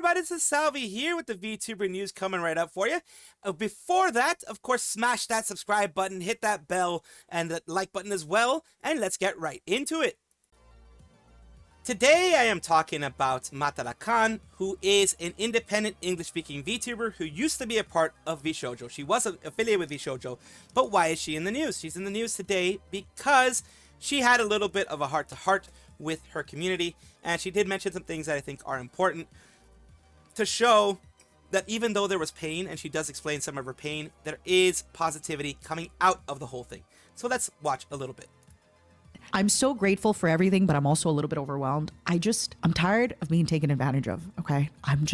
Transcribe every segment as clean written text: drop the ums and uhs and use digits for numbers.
everybody, this is Salvi here with the VTuber news coming right up for you. Before that, of course, smash that subscribe button, hit that bell, and the like button as well, and let's get right into it. Today I am talking about Matara, who is an independent English-speaking VTuber who used to be a part of vshojo. She was affiliated with vshojo, but why is she in the news? She's in the news today because she had a little bit of a heart-to-heart with her community, and she did mention some things that I think are important to show that even though there was pain, and she does explain some of her pain, there is positivity coming out of the whole thing. So let's watch a little bit. I'm so grateful for everything, but I'm also a little bit overwhelmed. I'm tired of being taken advantage of, okay? I'm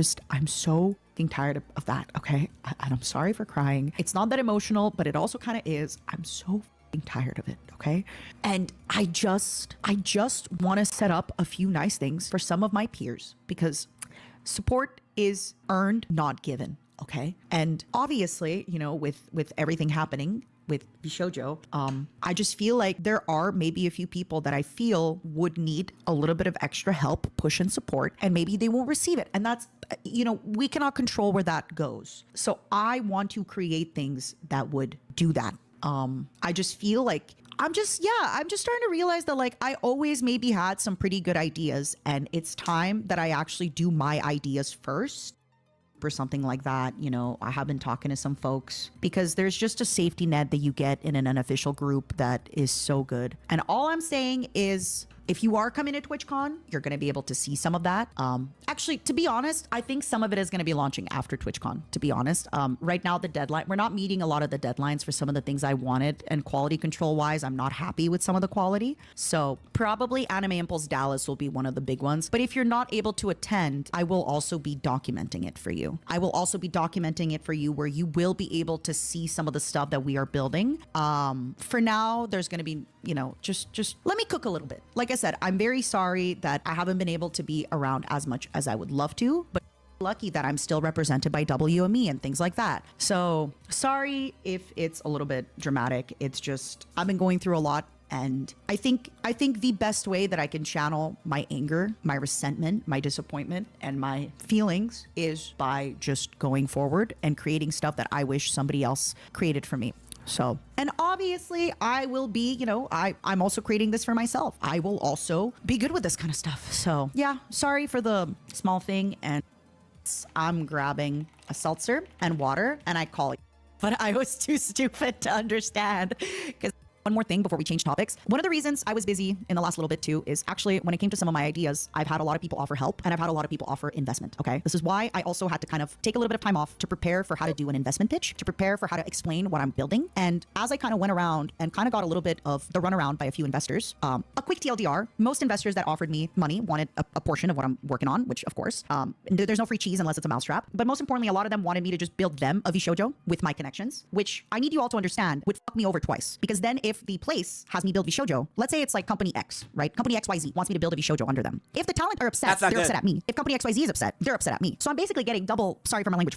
so tired of that, okay? And I'm sorry for crying. It's not that emotional, but it also kind of is. I'm so tired of it, okay? And I just want to set up a few nice things for some of my peers, because support is earned, not given, okay? And obviously, you know, with everything happening with vshojo, I just feel like there are maybe a few people that I feel would need a little bit of extra help, push, and support, and maybe they won't receive it. And that's, you know, we cannot control where that goes. So I want to create things that would do that. I just feel like I'm just starting to realize that, like, I always maybe had some pretty good ideas, and it's time that I actually do my ideas first. Or something like that. You know, I have been talking to some folks, because there's just a safety net that you get in an unofficial group that is so good. And all I'm saying is, if you are coming to TwitchCon, you're going to be able to see some of that. Actually, to be honest, I think some of it is going to be launching after TwitchCon, to be honest. Right now, the deadline, we're not meeting a lot of the deadlines for some of the things I wanted, and quality control wise, I'm not happy with some of the quality. So probably Anime Impulse Dallas will be one of the big ones. But if you're not able to attend, I will also be documenting it for you. I will also be documenting it for you, where you will be able to see some of the stuff that we are building. For now, there's going to be, you know, just let me cook a little bit. Like I said, I'm very sorry that I haven't been able to be around as much as I would love to, but lucky that I'm still represented by WME and things like that. So sorry if it's a little bit dramatic. It's just, I've been going through a lot. And I think the best way that I can channel my anger, my resentment, my disappointment, and my feelings is by just going forward and creating stuff that I wish somebody else created for me. So, and obviously I will be, you know, I'm also creating this for myself. I will also be good with this kind of stuff. So yeah, sorry for the small thing. And I'm grabbing a seltzer and water, and I call it, but I was too stupid to understand, because one more thing before we change topics. One of the reasons I was busy in the last little bit too is actually when it came to some of my ideas, I've had a lot of people offer help, and I've had a lot of people offer investment, okay? This is why I also had to kind of take a little bit of time off to prepare for how to do an investment pitch, to prepare for how to explain what I'm building. And as I kind of went around and kind of got a little bit of the runaround by a few investors, a quick TLDR, most investors that offered me money wanted a portion of what I'm working on, which of course, there's no free cheese unless it's a mousetrap. But most importantly, a lot of them wanted me to just build them a vshojo with my connections, which I need you all to understand would fuck me over twice. Because then if the place has me build vshojo, let's say it's like company X, right? Company XYZ wants me to build a vshojo under them. If the talent are upset, they're upset at me. If company XYZ is upset, they're upset at me. So I'm basically getting double, sorry for my language,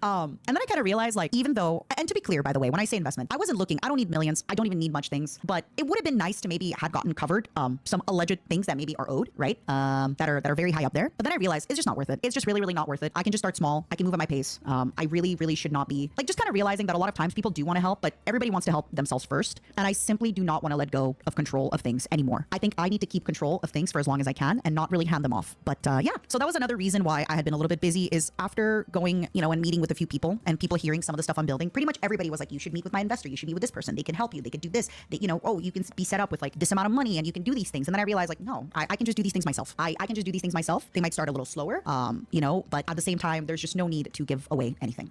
and then I kind of realized, like, even though, and to be clear, by the way, when I say investment, I wasn't looking, I don't need millions, I don't even need much things, but it would have been nice to maybe had gotten covered some alleged things that maybe are owed, right? That are very high up there. But then I realized it's just not worth it. It's just really not worth it. I can just start small. I can move at my pace. I really should not be, like, just kind of realizing that a lot of times people do want to help, but everybody wants to help themselves first. And I simply do not want to let go of control of things anymore. I think I need to keep control of things for as long as I can and not really hand them off. But yeah, so that was another reason why I had been a little bit busy, is after going, you know, and meeting with a few people and people hearing some of the stuff I'm building, pretty much everybody was like, you should meet with my investor. You should meet with this person. They can help you. They could do this. They, you know, oh, you can be set up with like this amount of money and you can do these things. And then I realized, like, no, I can just do these things myself. I can just do these things myself. They might start a little slower, you know, but at the same time, there's just no need to give away anything.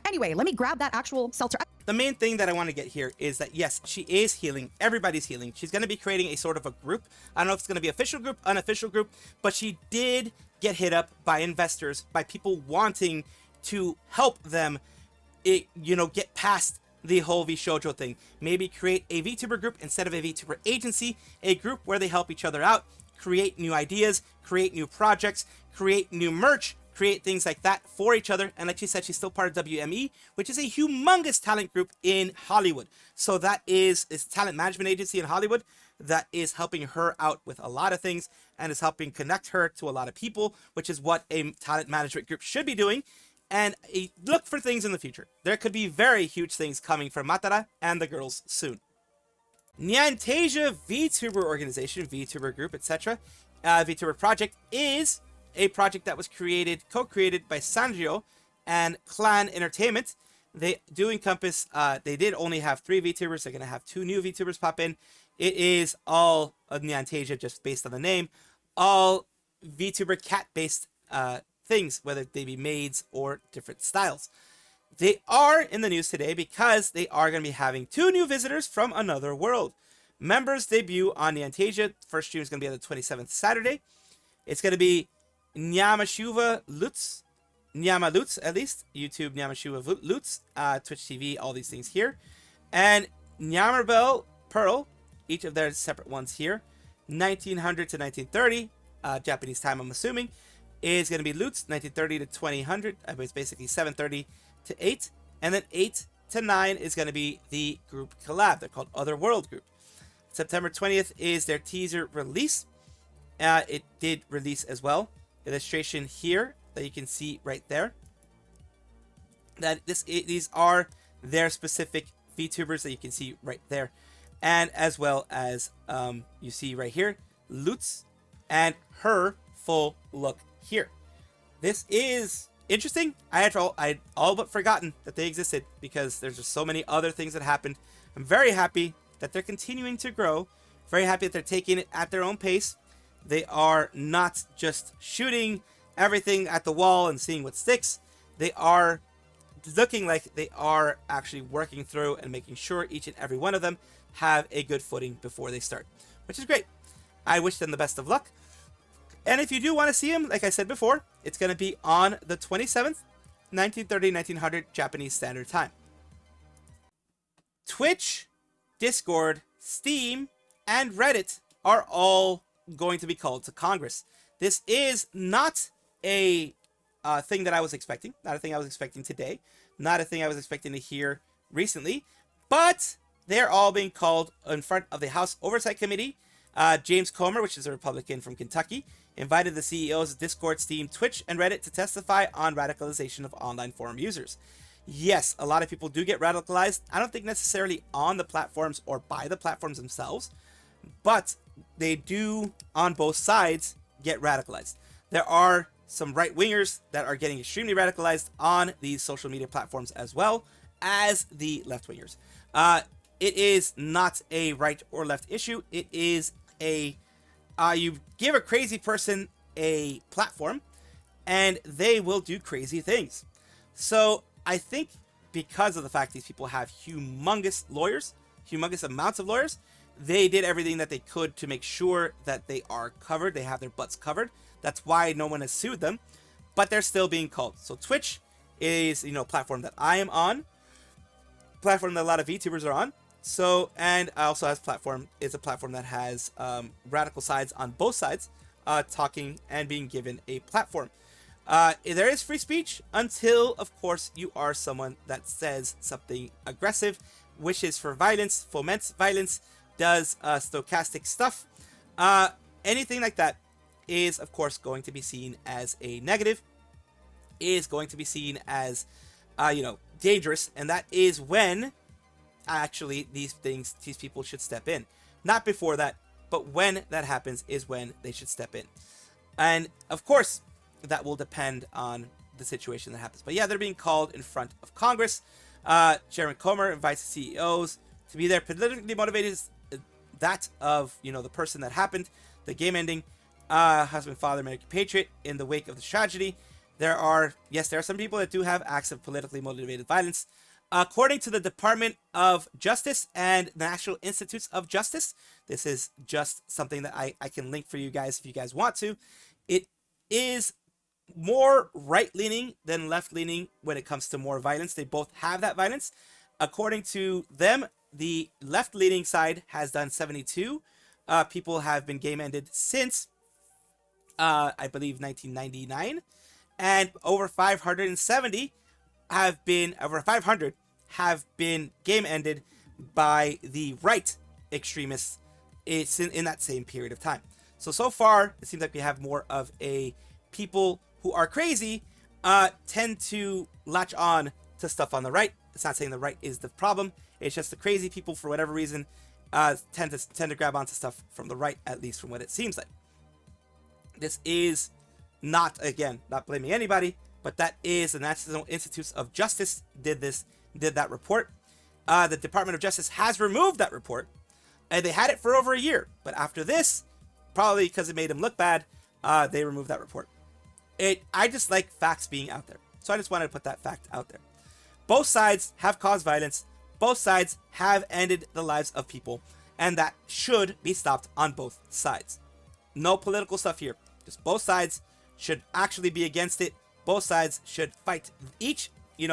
Anyway, let me grab that actual seltzer. The main thing that I want to get here is that, yes, she is healing. Everybody's healing. She's going to be creating a sort of a group. I don't know if it's going to be official group, unofficial group, but she did get hit up by investors, by people wanting to help them, you know, get past the whole vshojo thing. Maybe create a VTuber group instead of a VTuber agency, a group where they help each other out, create new ideas, create new projects, create new merch, create things like that for each other. And like she said, she's still part of WME, which is a humongous talent group in Hollywood. So that is talent management agency in Hollywood. that is helping her out with a lot of things and is helping connect her to a lot of people, which is what a talent management group should be doing. And look for things in the future. There could be very huge things coming from Matara and the girls soon. Nyantasia Vtuber organization, Vtuber group, etc. Vtuber project is a project that was co-created by Sanrio and Clan Entertainment. They do encompass, they did only have 3 VTubers. They're going to have 2 new VTubers pop in. It is all of Nyantasia, just based on the name. All VTuber cat-based things, whether they be maids or different styles. They are in the news today because they are going to be having 2 new visitors from another world. Members debut on Nyantasia. First stream is going to be on the 27th Saturday. It's going to be Nyamashuva Lutz. Nyama Lutz, at least. YouTube Nyamashuva Lutz. Twitch TV, all these things here. And Nyamarabel Pearl, each of their separate ones here. 1900 to 1930, Japanese time, I'm assuming, is going to be Lutz. 1930 to 2000, it's basically 7:30 to 8. And then 8 to 9 is going to be the group collab. They're called Other World Group. September 20th is their teaser release. It did release as well. Illustration here that you can see right there. These are their specific VTubers that you can see right there. And as well as you see right here, Lutz and her full look here. This is interesting. I had all but forgotten that they existed because there's just so many other things that happened. I'm very happy that they're continuing to grow. Very happy that they're taking it at their own pace. They are not just shooting everything at the wall and seeing what sticks. They are looking like they are actually working through and making sure each and every one of them have a good footing before they start, which is great. I wish them the best of luck. And if you do want to see them, like I said before, it's going to be on the 27th, 1930-1900 Japanese Standard Time. Twitch, Discord, Steam, and Reddit are all going to be called to Congress. This is not a thing that I was expecting. Not a thing I was expecting today. Not a thing I was expecting to hear recently. But they're all being called in front of the House Oversight Committee. James Comer, which is a Republican from Kentucky, invited the CEOs of Discord, Steam, Twitch, and Reddit to testify on radicalization of online forum users. Yes, a lot of people do get radicalized. I don't think necessarily on the platforms or by the platforms themselves, but they do, on both sides, get radicalized. There are some right-wingers that are getting extremely radicalized on these social media platforms as well as the left-wingers. It is not a right or left issue. It is you give a crazy person a platform and they will do crazy things. So I think because of the fact these people have humongous amounts of lawyers, they did everything that they could to make sure that they are covered. They have their butts covered. That's why no one has sued them, but they're still being called. So Twitch is, a platform that I am on, platform that a lot of VTubers are on. So, and also has a platform that has radical sides on both sides, talking and being given a platform. There is free speech until, of course, you are someone that says something aggressive, wishes for violence, foments violence, does stochastic stuff. Anything like that is, of course, going to be seen as a negative, is going to be seen as, dangerous. And that is when actually these people should step in. Not before that, but when that happens is when they should step in. And of course, that will depend on the situation that happens. But yeah, they're being called in front of Congress. Chairman Comer invites the CEOs to be there. Politically motivated is that of, the person that happened, the game ending, husband, father, American patriot, in the wake of the tragedy. There are some people that do have acts of politically motivated violence. According to the Department of Justice and the National Institutes of Justice, this is just something that I can link for you guys if you guys want to. It is more right-leaning than left-leaning when it comes to more violence. They both have that violence. According to them, the left-leaning side has done 72. People have been game-ended since, I believe, 1999. And over 500 have been game ended by the right extremists it's in that same period of time. So far, it seems like we have more of a people who are crazy tend to latch on to stuff on the right. It's not saying the right is the problem. It's just the crazy people, for whatever reason, tend to grab onto stuff from the right, at least from what it seems like. This is not, again, not blaming anybody, but that is the National Institutes of Justice did that report. The Department of Justice has removed that report, and they had it for over a year. But after this, probably because it made them look bad, they removed that report. I just like facts being out there. So I just wanted to put that fact out there. Both sides have caused violence. Both sides have ended the lives of people. And that should be stopped on both sides. No political stuff here. Just both sides should actually be against it. Both sides should fight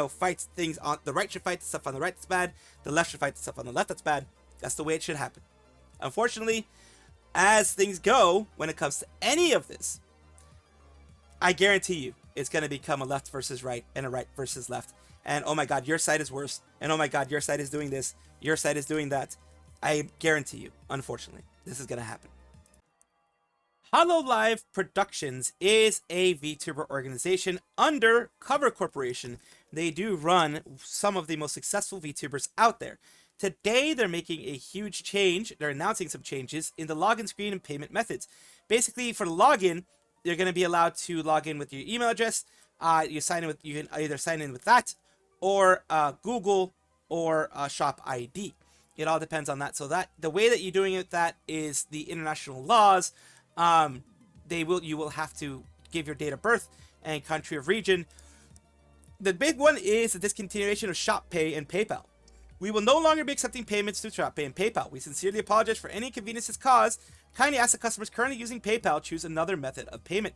fight things on the right should fight the stuff on the right that's bad. The left should fight the stuff on the left that's bad. That's the way it should happen. Unfortunately, as things go, when it comes to any of this, I guarantee you it's going to become a left versus right and a right versus left. And oh my God, your side is worse. And oh my God, your side is doing this. Your side is doing that. I guarantee you, unfortunately, this is going to happen. Hololive Productions is a VTuber organization under Cover Corporation. They do run some of the most successful VTubers out there. Today, they're making a huge change. They're announcing some changes in the login screen and payment methods. Basically, for the login, you're going to be allowed to log in with your email address. You can either sign in with that or Google or Shop ID. It all depends on that. So that the way that you're doing it, that is the international laws. You will have to give your date of birth and country of region. The big one is the discontinuation of Shop Pay and PayPal. We will no longer be accepting payments through Shop Pay and PayPal. We sincerely apologize for any inconveniences caused. Kindly ask the customers currently using PayPal choose another method of payment.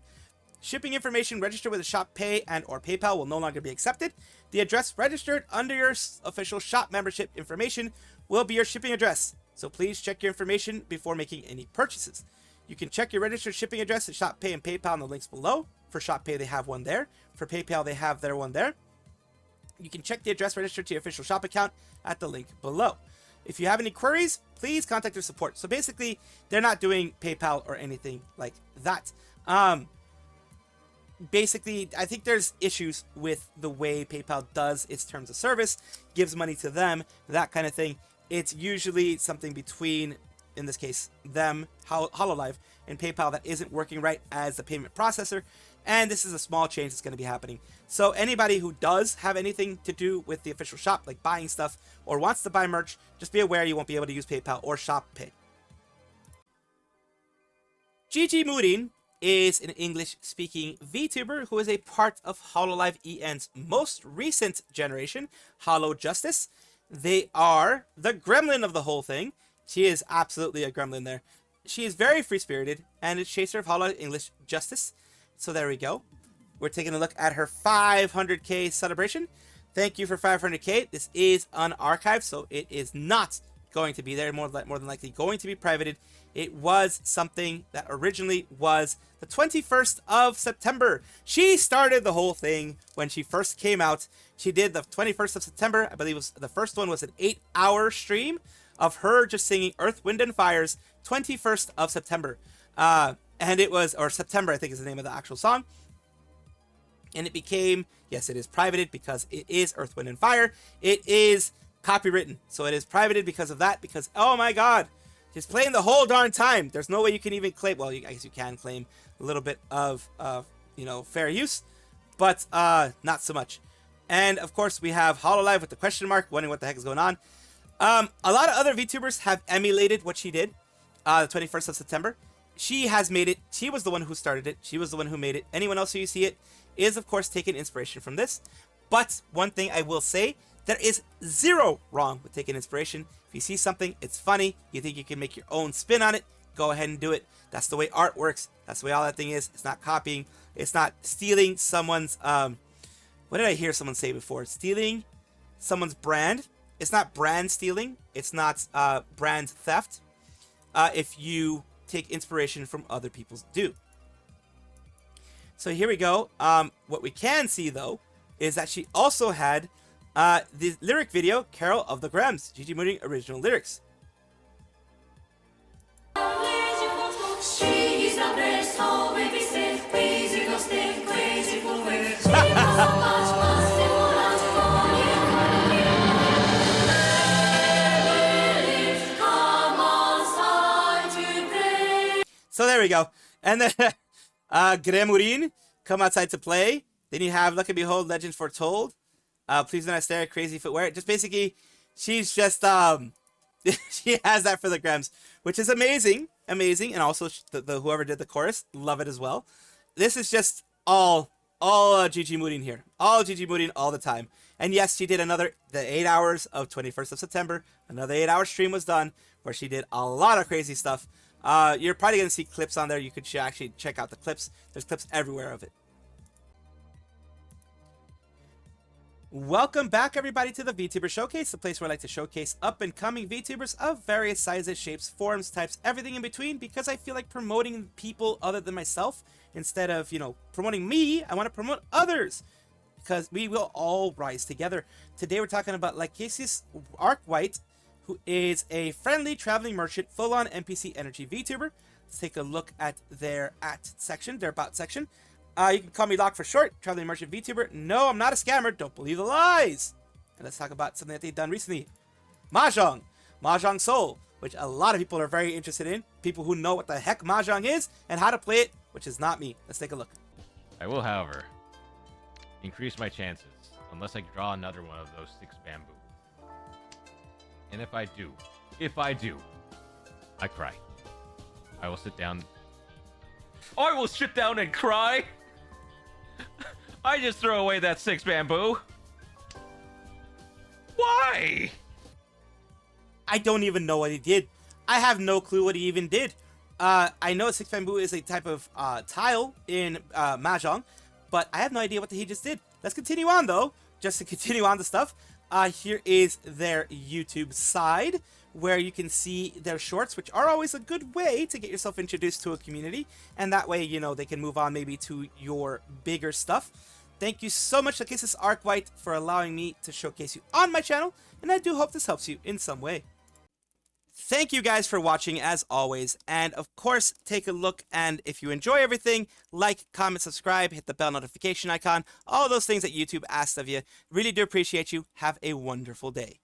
Shipping information registered with a Shop Pay and or PayPal will no longer be accepted. The address registered under your official shop membership information will be your shipping address. So please check your information before making any purchases. You can check your registered shipping address at Shop Pay and PayPal in the links below. For Shop Pay, they have one there. For PayPal, they have their one there. You can check the address registered to your official shop account at the link below. If you have any queries, please contact their support. So basically, they're not doing PayPal or anything like that. Basically, I think there's issues with the way PayPal does its terms of service, gives money to them, that kind of thing. It's usually something between, in this case, them, Hololive, and PayPal that isn't working right as the payment processor. And this is a small change that's going to be happening. So anybody who does have anything to do with the official shop, like buying stuff or wants to buy merch, just be aware you won't be able to use PayPal or Shop Pay. Gigi is an English-speaking VTuber who is a part of Hololive EN's most recent generation, Holo Justice. They are the gremlin of the whole thing. She is absolutely a gremlin there. She is very free-spirited and is chaser of Holo English Justice. So there we go. We're taking a look at her 500k celebration. Thank you for 500k. This is unarchived, so it is not going to be there. More than likely going to be privated. It was something that originally was the 21st of September. She started the whole thing when she first came out. She did the 21st of September. I believe the first one was an 8-hour stream of her just singing Earth, Wind, and Fire's 21st of September. And it was, or September, I think is the name of the actual song. And it became, yes, it is privated because it is Earth, Wind, and Fire. It is copywritten. So it is privated because of that, because, oh my God, she's playing the whole darn time. There's no way you can even claim, well, I guess you can claim a little bit of, fair use, but not so much. And of course, we have Hololive with the question mark, wondering what the heck is going on. A lot of other VTubers have emulated what she did, the 21st of September. She has made it. She was the one who started it. She was the one who made it. Anyone else who you see it is, of course, taking inspiration from this. But one thing I will say, there is zero wrong with taking inspiration. If you see something, it's funny, you think you can make your own spin on it, go ahead and do it. That's the way art works. That's the way all that thing is. It's not copying. It's not stealing someone's, what did I hear someone say before? Stealing someone's brand. It's not brand stealing. It's not brand theft. If you take inspiration from other people's do. So here we go. What we can see though is that she also had the lyric video, Carol of the Grams, Gigi original lyrics. there we go. And then Gremurin, come outside to play. Then you have Look and Behold, Legends Foretold. Please do not stare at Crazy Footwear. Just basically, she's just, she has that for the Grems, which is amazing. Amazing. And also, the whoever did the chorus, love it as well. This is just all Gigi Mooding here. All Gigi Mooding all the time. And yes, she did the 8 hours of 21st of September. Another 8-hour stream was done where she did a lot of crazy stuff. You're probably going to see clips on there. You could actually check out the clips. There's clips everywhere of it. Welcome back, everybody, to the VTuber Showcase, the place where I like to showcase up-and-coming VTubers of various sizes, shapes, forms, types, everything in between, because I feel like promoting people other than myself. Instead of, promoting me, I want to promote others, because we will all rise together. Today we're talking about Lycasis Arkwight, who is a friendly traveling merchant, full-on NPC energy VTuber. Let's take a look at their section, their about section. You can call me Locke for short, traveling merchant VTuber. No, I'm not a scammer. Don't believe the lies. And let's talk about something that they've done recently. Mahjong. Mahjong Soul, which a lot of people are very interested in. People who know what the heck Mahjong is and how to play it, which is not me. Let's take a look. I will, however, increase my chances unless I draw another one of those 6 bamboo. And if I do, I cry. I will sit down. I will sit down and cry. I just throw away that 6 bamboo. Why? I don't even know what he did. I have no clue what he even did. I know 6 bamboo is a type of tile in Mahjong, but I have no idea what he just did. Let's continue on, though. Just to continue on the stuff. Here is their YouTube side, where you can see their shorts, which are always a good way to get yourself introduced to a community. And that way, they can move on maybe to your bigger stuff. Thank you so much, Lycasis Arkwight, for allowing me to showcase you on my channel. And I do hope this helps you in some way. Thank you guys for watching, as always. And of course, take a look. And if you enjoy everything, like, comment, subscribe, hit the bell notification icon. All those things that YouTube asks of you. Really do appreciate you. Have a wonderful day.